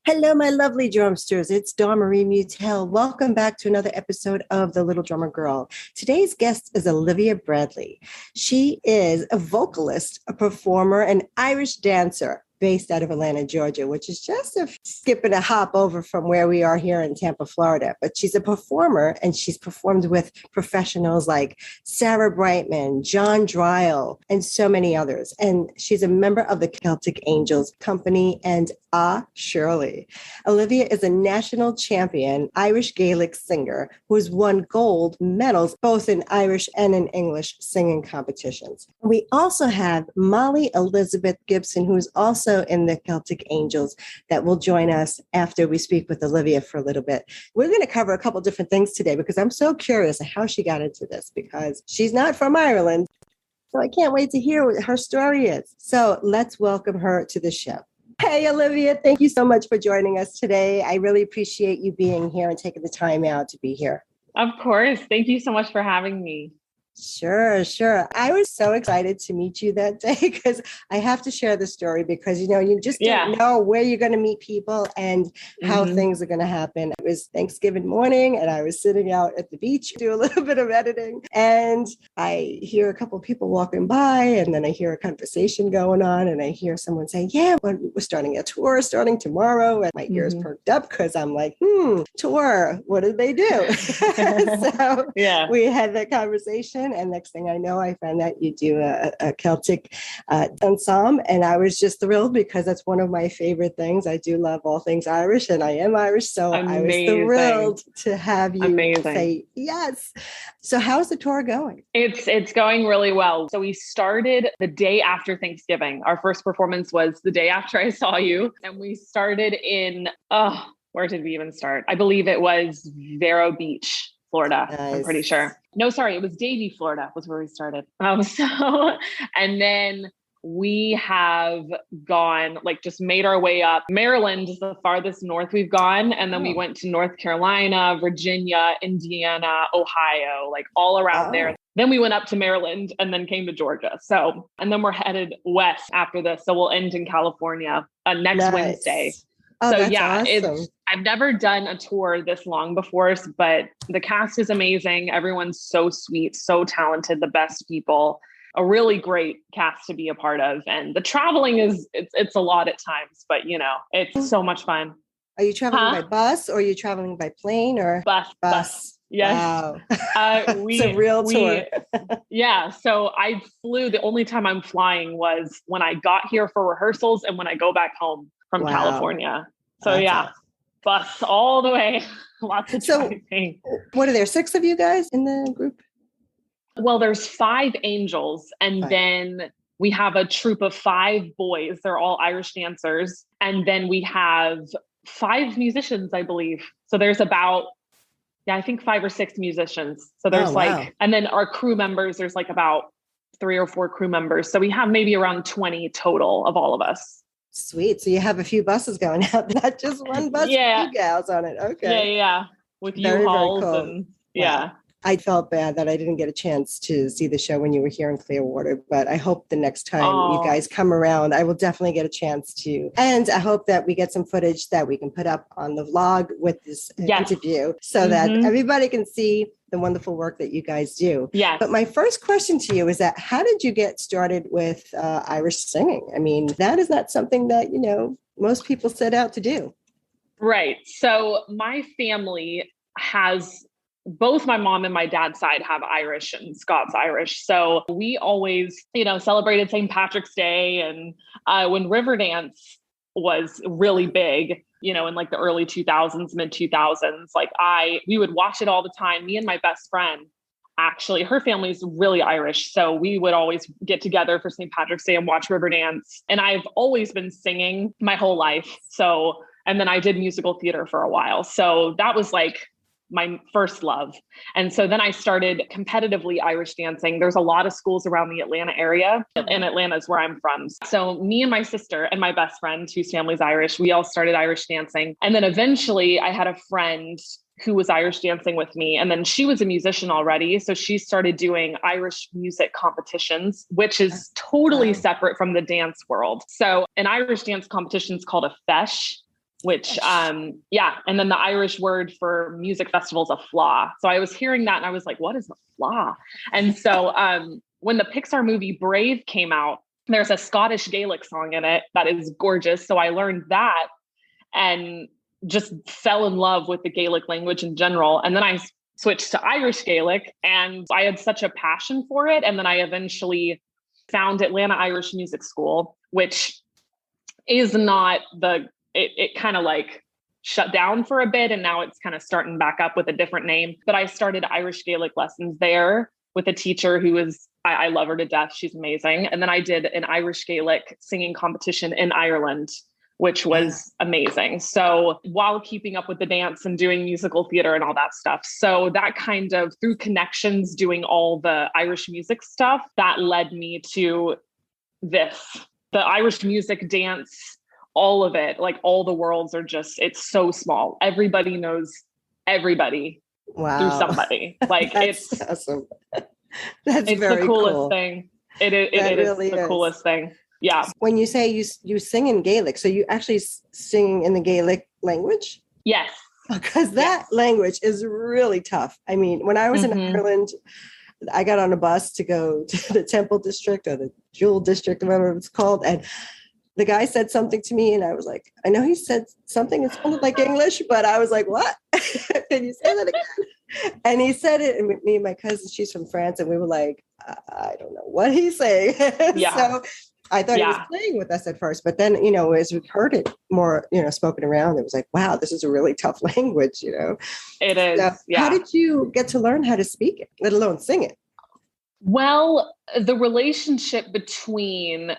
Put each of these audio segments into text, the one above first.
Hello, my lovely drumsters. It's Dawn Marie Mutel. Welcome back to another episode of The Little Drummer Girl. Today's guest is Olivia Bradley. She is a vocalist, a performer, an Irish dancer based out of Atlanta, Georgia, which is just a skip and a hop over from where we are here in Tampa, Florida. But she's a performer, and she's performed with professionals like Sarah Brightman, John Doyle, and so many others. And she's a member of the Celtic Angels Company and Shirley. Olivia is a national champion Irish Gaelic singer who has won gold medals both in Irish and in English singing competitions. We also have Molly Elizabeth Gibson, who is also in the Celtic Angels, that will join us after we speak with Olivia for a little bit. We're going to cover a couple different things today because I'm so curious how she got into this, because she's not from Ireland. So I can't wait to hear what her story is. So let's welcome her to the show. Hey, Olivia, thank you so much for joining us today. I really appreciate you being here and taking the time out to be here. Of course. Thank you so much for having me. Sure. I was so excited to meet you that day because I have to share the story because, you just don't know where you're going to meet people and how things are going to happen. It was Thanksgiving morning and I was sitting out at the beach, do a little bit of editing, and I hear a couple of people walking by, and then I hear a conversation going on, and I hear someone saying, we're starting a tour starting tomorrow. And my ears perked up because I'm like, tour, what did they do? So we had that conversation. And next thing I know, I found out you do a Celtic ensemble. And I was just thrilled because that's one of my favorite things. I do love all things Irish, and I am Irish. So I was thrilled to have you say yes. So how's the tour going? It's going really well. So we started the day after Thanksgiving. Our first performance was the day after I saw you. And we started in, where did we even start? I believe it was Vero Beach, Florida. Nice. I'm pretty sure. No, sorry. It was Davie, Florida was where we started. And then we have gone, just made our way up. Maryland is the farthest north we've gone. And then we went to North Carolina, Virginia, Indiana, Ohio, all around there. Then we went up to Maryland and then came to Georgia. So, and then we're headed west after this. So we'll end in California next Wednesday. Oh, so awesome. I've never done a tour this long before, but the cast is amazing. Everyone's so sweet, so talented, the best people, a really great cast to be a part of. And the traveling it's a lot at times, but it's so much fun. Are you traveling by bus, or are you traveling by plane, or bus? Yes. Wow. It's a real tour. So I flew. The only time I'm flying was when I got here for rehearsals and when I go back home from California. So bus all the way. Lots of driving. What are there, 6 of you guys in the group? Well, there's 5 angels, and then we have a troupe of 5 boys. They're all Irish dancers. And then we have 5 musicians, I believe. So there's about, I think 5 or 6 musicians. So there's and then our crew members, there's about 3 or 4 crew members. So we have maybe around 20 total of all of us. Sweet. So you have a few buses going out, not just one bus with you gals on it. Okay. Yeah. With U-Hauls cool. And I felt bad that I didn't get a chance to see the show when you were here in Clearwater, but I hope the next time you guys come around, I will definitely get a chance to. And I hope that we get some footage that we can put up on the vlog with this interview so that everybody can see the wonderful work that you guys do. Yeah. But my first question to you is that how did you get started with Irish singing? I mean, that is not something that, most people set out to do. Right. So my family has, both my mom and my dad's side have Irish and Scots Irish. So we always, celebrated St. Patrick's Day. And when Riverdance was really big, in the early 2000s, mid 2000s, we would watch it all the time. Me and my best friend, actually, her family's really Irish. So we would always get together for St. Patrick's Day and watch Riverdance. And I've always been singing my whole life. So, and then I did musical theater for a while. So that was my first love. And so then I started competitively Irish dancing. There's a lot of schools around the Atlanta area, and Atlanta is where I'm from. So me and my sister and my best friend, whose family's Irish, we all started Irish dancing. And then eventually I had a friend who was Irish dancing with me. And then she was a musician already. So she started doing Irish music competitions, which is totally separate from the dance world. So an Irish dance competition is called a feis. which, yeah. And then the Irish word for music festival is a flaw. So I was hearing that and I was like, what is a flaw? And so when the Pixar movie Brave came out, there's a Scottish Gaelic song in it that is gorgeous. So I learned that and just fell in love with the Gaelic language in general. And then I switched to Irish Gaelic and I had such a passion for it. And then I eventually found Atlanta Irish Music School, which is not it kind of like shut down for a bit. And now it's kind of starting back up with a different name. But I started Irish Gaelic lessons there with a teacher who is, I love her to death. She's amazing. And then I did an Irish Gaelic singing competition in Ireland, which was amazing. So while keeping up with the dance and doing musical theater and all that stuff. So that kind of, through connections, doing all the Irish music stuff, that led me to this, the Irish music, dance, all of it. Like all the worlds are just, it's so small. Everybody knows everybody through somebody. Like it's awesome. It's very the coolest cool. thing. It is really the coolest thing. Yeah. When you say you sing in Gaelic, so you actually sing in the Gaelic language? Yes. Because that language is really tough. I mean, when I was in Ireland, I got on a bus to go to the Temple District or the Jewel District, whatever it's called. And the guy said something to me and I was like, I know he said something, it sounded like English, but I was like, what? Can you say that again? And he said it, and me and my cousin, she's from France, and we were like, I don't know what he's saying. Yeah. So I thought he was playing with us at first, but then, as we heard it more, spoken around, it was like, wow, this is a really tough language, It is. So yeah. How did you get to learn how to speak it, let alone sing it? Well, the relationship between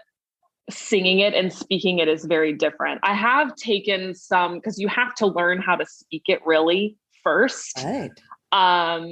singing it and speaking it is very different. I have taken some, because you have to learn how to speak it really first. Right.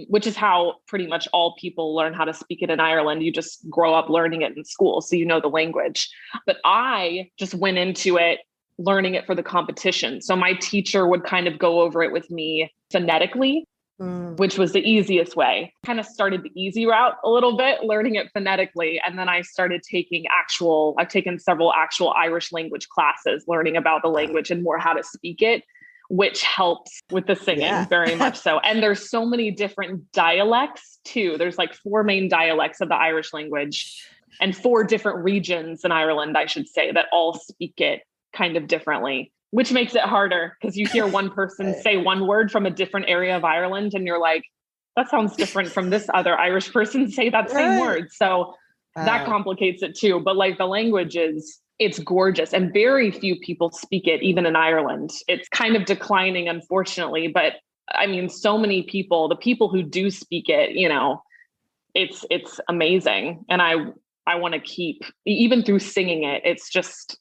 Which is how pretty much all people learn how to speak it in Ireland. You just grow up learning it in school, so you know the language. But I just went into it learning it for the competition. So my teacher would kind of go over it with me phonetically, which was the easiest way. Kind of started the easy route a little bit, learning it phonetically. And then I started taking I've taken several actual Irish language classes, learning about the language and more how to speak it, which helps with the singing very much so. And there's so many different dialects too. There's like 4 main dialects of the Irish language and 4 different regions in Ireland, I should say, that all speak it kind of differently, which makes it harder because you hear one person say one word from a different area of Ireland and you're like, that sounds different from this other Irish person say that same word. So that complicates it too. But like the language it's gorgeous and very few people speak it, even in Ireland. It's kind of declining, unfortunately, but I mean, so many people, the people who do speak it, it's amazing. And I want to keep, even through singing it, it's just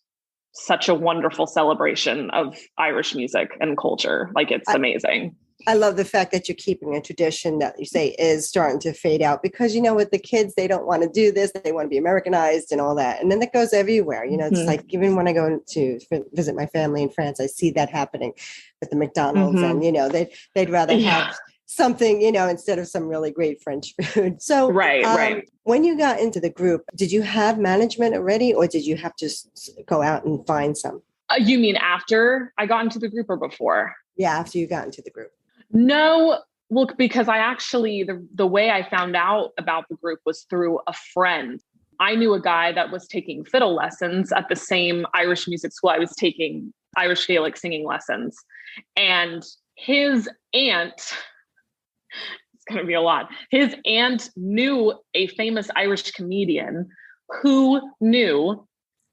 such a wonderful celebration of Irish music and culture. Like it's amazing. I love the fact that you're keeping a tradition that you say is starting to fade out because, with the kids, they don't want to do this. They want to be Americanized and all that. And then that goes everywhere. It's like, even when I go to visit my family in France, I see that happening with the McDonald's and, they'd rather have something, instead of some really great French food. So right. When you got into the group, did you have management already or did you have to go out and find some? You mean after I got into the group or before? Yeah, after you got into the group. No, look, because I actually, the way I found out about the group was through a friend. I knew a guy that was taking fiddle lessons at the same Irish music school I was taking Irish Gaelic singing lessons. And his aunt, it's going to be a lot, his aunt knew a famous Irish comedian who knew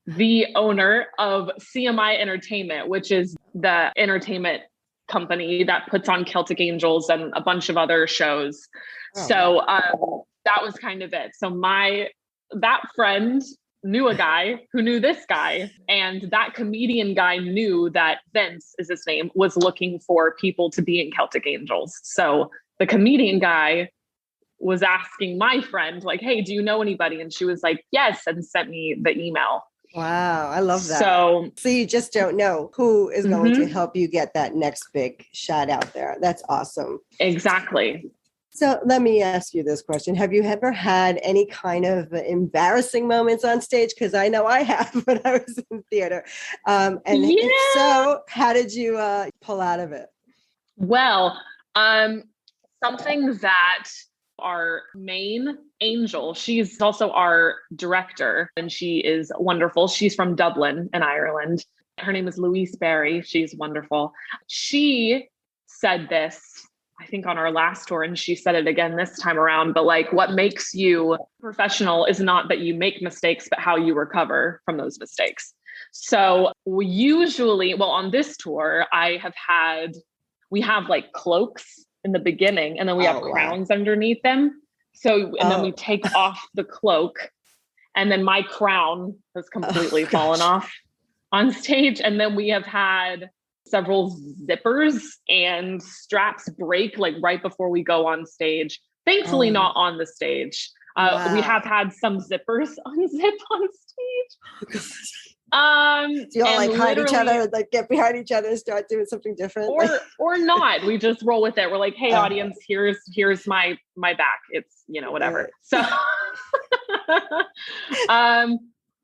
the owner of CMI Entertainment, which is the entertainment company that puts on Celtic Angels and a bunch of other shows. So that was kind of it. So that friend knew a guy who knew this guy, and that comedian guy knew that Vince is his name, was looking for people to be in Celtic Angels. So the comedian guy was asking my friend, like, hey, do you know anybody? And she was like, yes, and sent me the email. Wow, I love that. So you just don't know who is going to help you get that next big shot out there. That's awesome. Exactly. So let me ask you this question. Have you ever had any kind of embarrassing moments on stage? Because I know I have when I was in theater. And if so, how did you pull out of it? Well, something that our main angel, she's also our director, and she is wonderful. She's from Dublin in Ireland. Her name is Louise Barry. She's wonderful. She said this, I think, on our last tour, and she said it again this time around, but like, what makes you professional is not that you make mistakes, but how you recover from those mistakes. So we usually, well, on this tour, we have like cloaks in the beginning, and then we have crowns underneath them. So, and then we take off the cloak, and then my crown has completely fallen off on stage. And then we have had several zippers and straps break like right before we go on stage. Thankfully, not on the stage. We have had some zippers unzip on stage. Do you all like hide each other, like get behind each other and start doing something different? Or not. We just roll with it. We're like, hey, audience, here's my back. It's, whatever. So,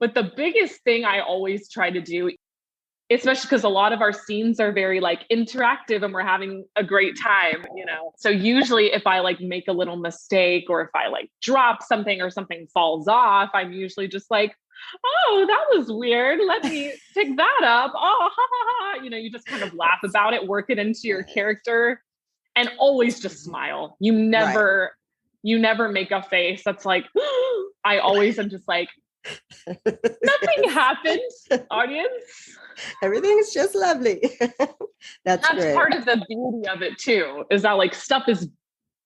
but the biggest thing I always try to do, especially because a lot of our scenes are very like interactive and we're having a great time, So usually if I like make a little mistake, or if I like drop something or something falls off, I'm usually just like, oh, that was weird. Let me pick that up. Oh, ha, ha, ha. You just kind of laugh about it, work it into your character, and always just smile. You never make a face that's like, I always am just like, nothing happened, audience. Everything's just lovely. That's great. Part of the beauty of it too, is that like stuff is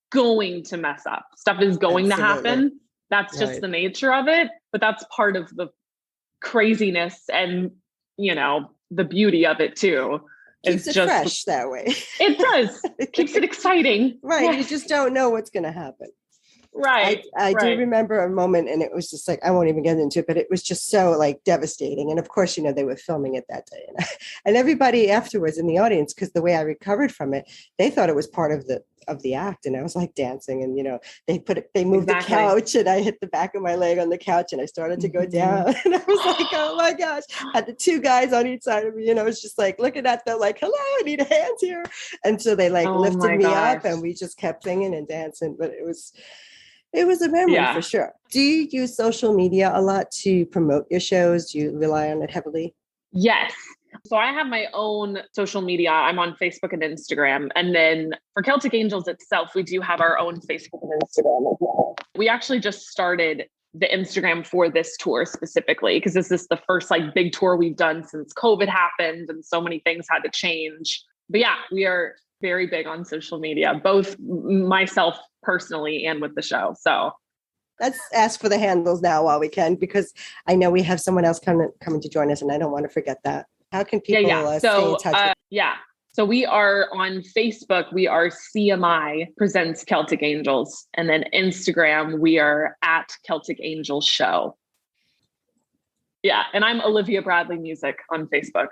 going to mess up. Stuff is going to happen. That's just the nature of it. But that's part of the craziness and, the beauty of it too. Keeps it just fresh that way. It does. It keeps it exciting. Right. Yeah. You just don't know what's going to happen. Right. I do remember a moment, and it was just like, I won't even get into it, but it was just so like devastating. And of course, they were filming it that day. And everybody afterwards in the audience, because the way I recovered from it, they thought it was part of the act. And I was like dancing, and they moved the couch, and I hit the back of my leg on the couch, and I started to go down. And I was like, oh my gosh, had the two guys on each side of me, it's just like looking at them like, hello, I need a hand here. And so they like lifted me up, and we just kept singing and dancing. But it was a memory for sure. Do you use social media a lot to promote your shows? Do you rely on it heavily? Yes. So I have my own social media. I'm on Facebook and Instagram. And then for Celtic Angels itself, we do have our own Facebook and Instagram as well. We actually just started the Instagram for this tour specifically, because this is the first like big tour we've done since COVID happened and so many things had to change. But yeah, we are very big on social media, both myself personally and with the show. So let's ask for the handles now while we can, because I know we have someone else coming to join us, and I don't want to forget that. How can people stay in touch? So we are on Facebook. We are CMI Presents Celtic Angels. And then Instagram, we are at Celtic Angels Show. Yeah. And I'm Olivia Bradley Music on Facebook.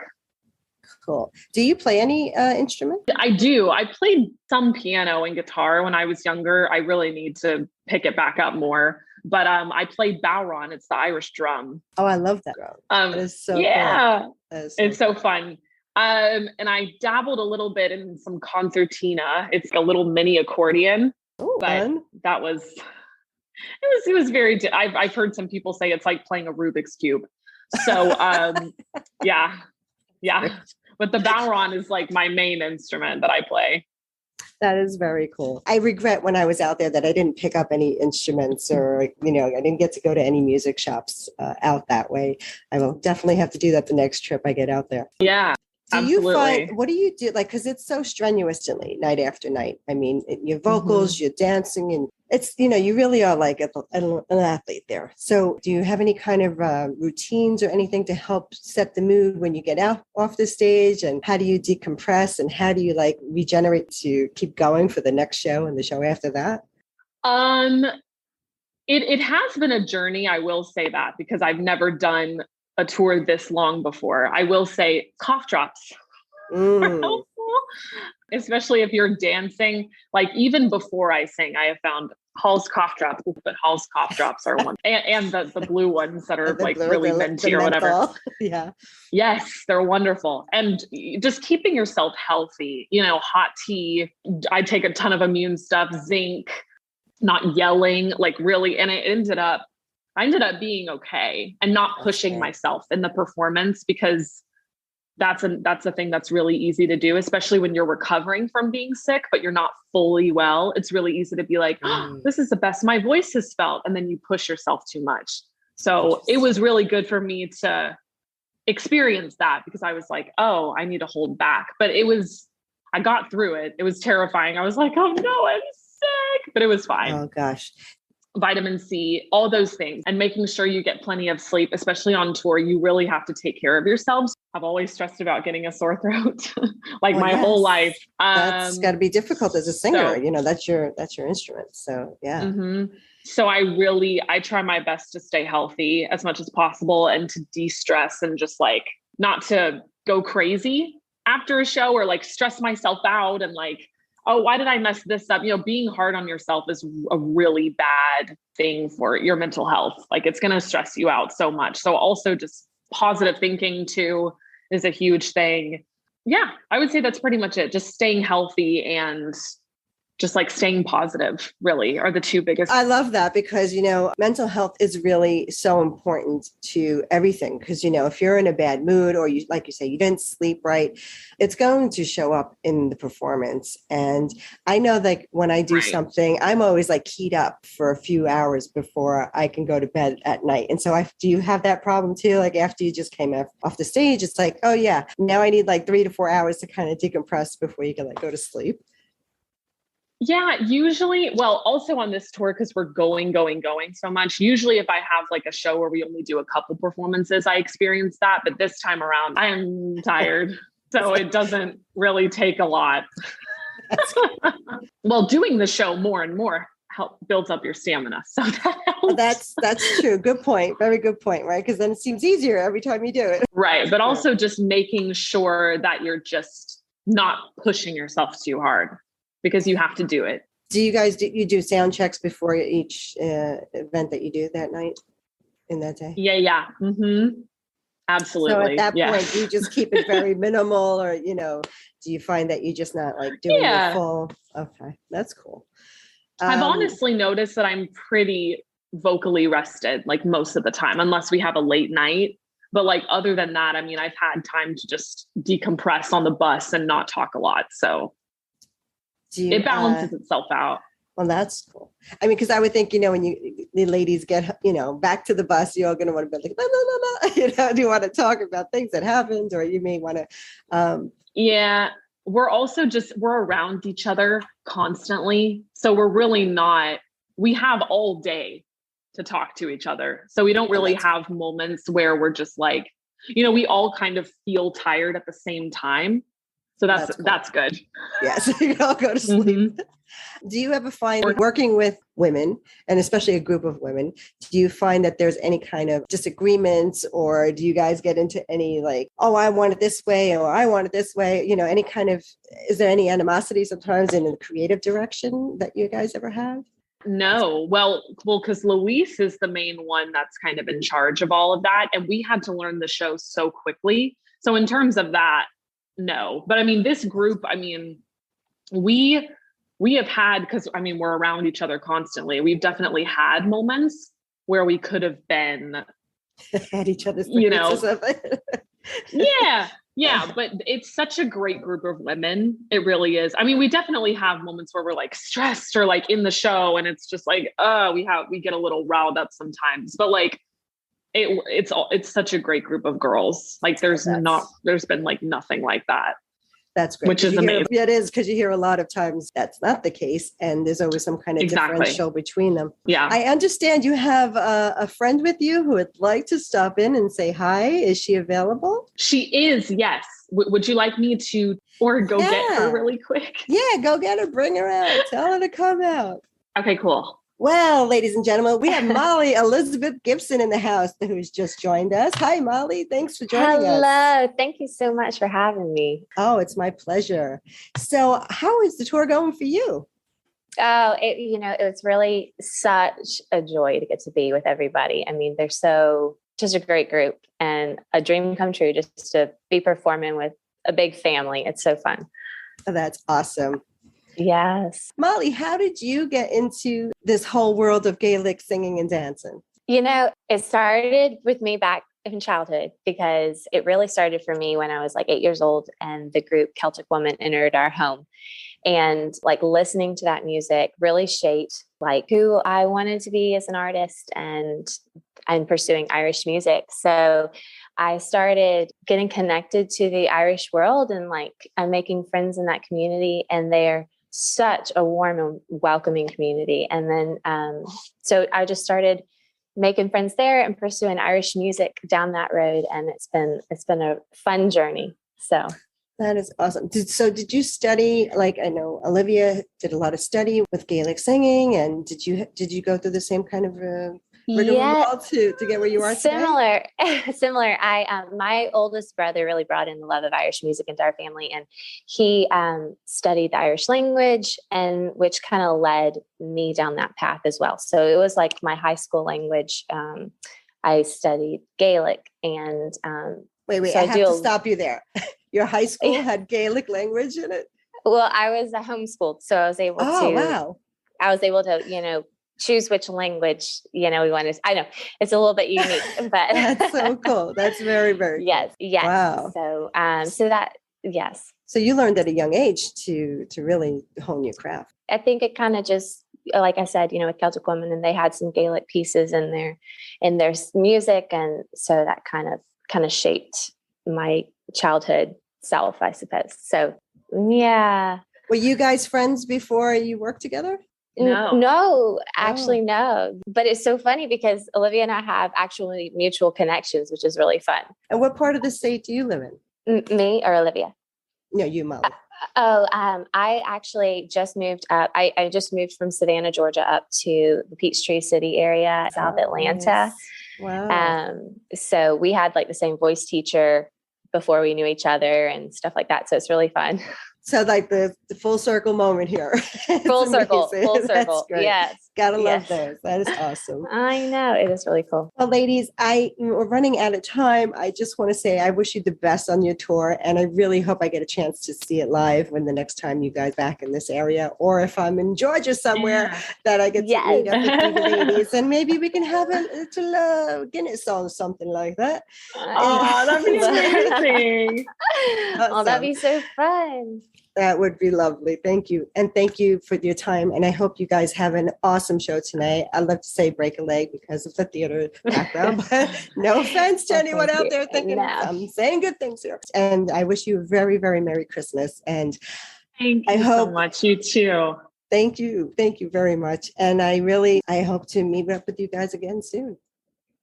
Cool. Do you play any instrument? I do. I played some piano and guitar when I was younger. I really need to pick it back up more. But I played bowron. It's the Irish drum. Oh, I love that drum. That is so fun. It's so fun. And I dabbled a little bit in some concertina. It's a little mini accordion. Oh, fun. That was, it was very, I've heard some people say it's like playing a Rubik's Cube. So yeah. But the bowron is like my main instrument that I play. That is very cool. I regret when I was out there that I didn't pick up any instruments, or, I didn't get to go to any music shops out that way. I will definitely have to do that the next trip I get out there. Yeah. Absolutely. You find, what do you do? Like, because it's so strenuously night after night. I mean, your vocals, you're dancing, and it's, you really are like an athlete there. So do you have any kind of routines or anything to help set the mood when you get out off the stage? And how do you decompress, and how do you like regenerate to keep going for the next show and the show after that? It has been a journey. I will say that, because I've never done a tour this long before. I will say cough drops are helpful. Especially if you're dancing. Like even before I sing, I have found Hall's cough drops, but Hall's cough drops are one, and the blue ones that are like blue, really minty or whatever. Yeah. Yes, they're wonderful. And just keeping yourself healthy, hot tea. I take a ton of immune stuff, zinc, not yelling, like really. And I ended up being okay and not pushing myself in the performance, because that's a thing that's really easy to do, especially when you're recovering from being sick, but you're not fully well. It's really easy to be like, oh, this is the best my voice has felt. And then you push yourself too much. So it was really good for me to experience that, because I was like, oh, I need to hold back. But I got through it. It was terrifying. I was like, oh no, I'm sick, but it was fine. Oh gosh. Vitamin C, all those things, and making sure you get plenty of sleep, especially on tour. You really have to take care of yourselves. I've always stressed about getting a sore throat, whole life. That's got to be difficult as a singer. That's your instrument. So yeah. Mm-hmm. So I try my best to stay healthy as much as possible and to de-stress and just like not to go crazy after a show or like stress myself out and like, oh, why did I mess this up? Being hard on yourself is a really bad thing for your mental health. Like it's going to stress you out so much. So also just positive thinking too is a huge thing. Yeah, I would say that's pretty much it. Just staying healthy and just like staying positive really are the two biggest. I love that because, mental health is really so important to everything. Because, if you're in a bad mood or you, like you say, you didn't sleep right, it's going to show up in the performance. And I know that when I do something, I'm always like keyed up for a few hours before I can go to bed at night. And so do you have that problem too? Like after you just came off the stage, it's like, oh yeah, now I need like 3 to 4 hours to kind of decompress before you can like go to sleep. Yeah, usually, well, also on this tour, because we're going so much, usually if I have like a show where we only do a couple performances, I experience that. But this time around, I am tired. So it doesn't really take a lot. Well, doing the show more and more builds up your stamina. So that helps. That's true. Good point. Very good point, right? Because then it seems easier every time you do it. Right. But also just making sure that you're just not pushing yourself too hard, because you have to do it. Do you guys do sound checks before each event that you do that night in that day? Yeah. Mm-hmm. Absolutely. So at that point, do you just keep it very minimal, or do you find that you're just not like doing the full? Okay, that's cool. I've honestly noticed that I'm pretty vocally rested like most of the time, unless we have a late night. But like other than that, I mean, I've had time to just decompress on the bus and not talk a lot. So it balances itself out. Well, that's cool. I mean, because I would think, when the ladies get, back to the bus, you're going to want to be like, no. Do you want to talk about things that happened, or you may want to. Yeah, we're also we're around each other constantly. So we're really not, we have all day to talk to each other. So we don't really have moments where we're just like, we all kind of feel tired at the same time. So that's good. Yeah, so you can all go to sleep. Mm-hmm. Do you ever find working with women, and especially a group of women, do you find that there's any kind of disagreements, or do you guys get into any like, oh, I want it this way, or I want it this way? Any kind of, is there any animosity sometimes in the creative direction that you guys ever have? No. Well, because Luis is the main one that's kind of in charge of all of that. And we had to learn the show so quickly. So in terms of that, no. But I mean, this group, we have had, because we're around each other constantly. We've definitely had moments where we could have been at each other's yeah. But it's such a great group of women. It really is. We definitely have moments where we're like stressed or like in the show, and it's just like, we get a little riled up sometimes. But like it's such a great group of girls. Like there's been like nothing like that. That's great. Which is amazing. It is, because you hear a lot of times that's not the case, and there's always some kind of differential between them. Yeah. I understand you have a friend with you who would like to stop in and say hi. Is she available? She is, yes. Would you like me to, or get her really quick? Yeah, go get her. Bring her out. Tell her to come out. Okay, cool. Well, ladies and gentlemen, we have Molly Elizabeth Gibson in the house who's just joined us. Hi, Molly. Thanks for joining us. Hello. Thank you so much for having me. Oh, it's my pleasure. So how is the tour going for you? Oh, it was really such a joy to get to be with everybody. I mean, they're just a great group and a dream come true just to be performing with a big family. It's so fun. Oh, that's awesome. Yes. Molly, how did you get into this whole world of Gaelic singing and dancing? It started with me back in childhood because it really started for me when I was like 8 years old and the group Celtic Woman entered our home. And like listening to that music really shaped like who I wanted to be as an artist and pursuing Irish music. So I started getting connected to the Irish world and like I'm making friends in that community, and they're such a warm and welcoming community. And then, so I just started making friends there and pursuing Irish music down that road. And it's been a fun journey. So that is awesome. Did you study, like I know Olivia did a lot of study with Gaelic singing, and did you go through the same kind of rigmarole to get where you are similar today? Similar. My oldest brother really brought in the love of Irish music into our family, and he studied the Irish language, and which kind of led me down that path as well. So it was like my high school language. I studied Gaelic, and wait, so I have to stop you there. Your high school had Gaelic language in it? Well, I was homeschooled, so I was able I was able to, choose which language, we wanted. I know it's a little bit unique, but that's so cool. That's very, very cool. Yes. Wow. Yes. So you learned at a young age to really hone your craft. I think it kind of just, like I said, with Celtic Woman, and they had some Gaelic pieces in their music, and so that kind of shaped my childhood self, I suppose. So yeah. Were you guys friends before you worked together? No, actually, no. But it's so funny because Olivia and I have actually mutual connections, which is really fun. And what part of the state do you live in? Me or Olivia? No, you, Molly. I actually just moved up. I just moved from Savannah, Georgia, up to the Peachtree City area, South Atlanta. Nice. Wow. So we had like the same voice teacher before we knew each other and stuff like that. So it's really fun. So like the full circle moment here. Full circle. That's great. Yes. Gotta love those. That is awesome. I know. It is really cool. Well, ladies, we're running out of time. I just want to say I wish you the best on your tour. And I really hope I get a chance to see it live when the next time you guys back in this area, or if I'm in Georgia somewhere that I get to meet up with you ladies. And maybe we can have a little Guinness song, something like that. Oh, that'd be amazing. Awesome. Oh, that'd be so fun. That would be lovely. Thank you. And thank you for your time. And I hope you guys have an awesome show tonight. I'd love to say break a leg because of the theater background, but no offense to anyone out there thinking I'm saying good things here. And I wish you a very, very Merry Christmas. And thank you so much. You too. Thank you. Thank you very much. And I hope to meet up with you guys again soon.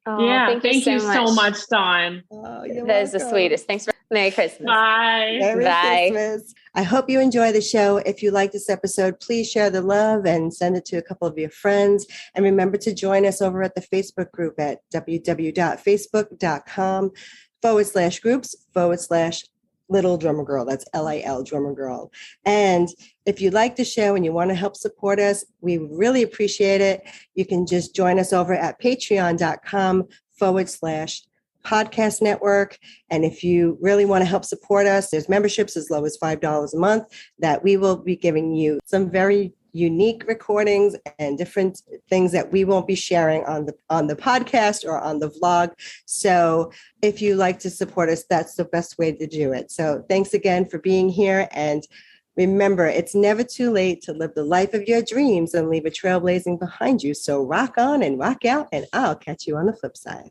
Oh, yeah. Thank you so much, Dawn. Oh, that is the sweetest. Thanks. Merry Christmas. Bye. Merry Christmas. I hope you enjoy the show. If you like this episode, please share the love and send it to a couple of your friends. And remember to join us over at the Facebook group at www.facebook.com/groups/Little Drummer Girl. That's LIL Drummer Girl. And if you like the show and you want to help support us, we really appreciate it. You can just join us over at patreon.com/podcast network. And if you really want to help support us, there's memberships as low as $5 a month that we will be giving you some very unique recordings and different things that we won't be sharing on the podcast or on the vlog. So if you like to support us, that's the best way to do it. So thanks again for being here. And remember, it's never too late to live the life of your dreams and leave a trailblazing behind you. So rock on and rock out, and I'll catch you on the flip side.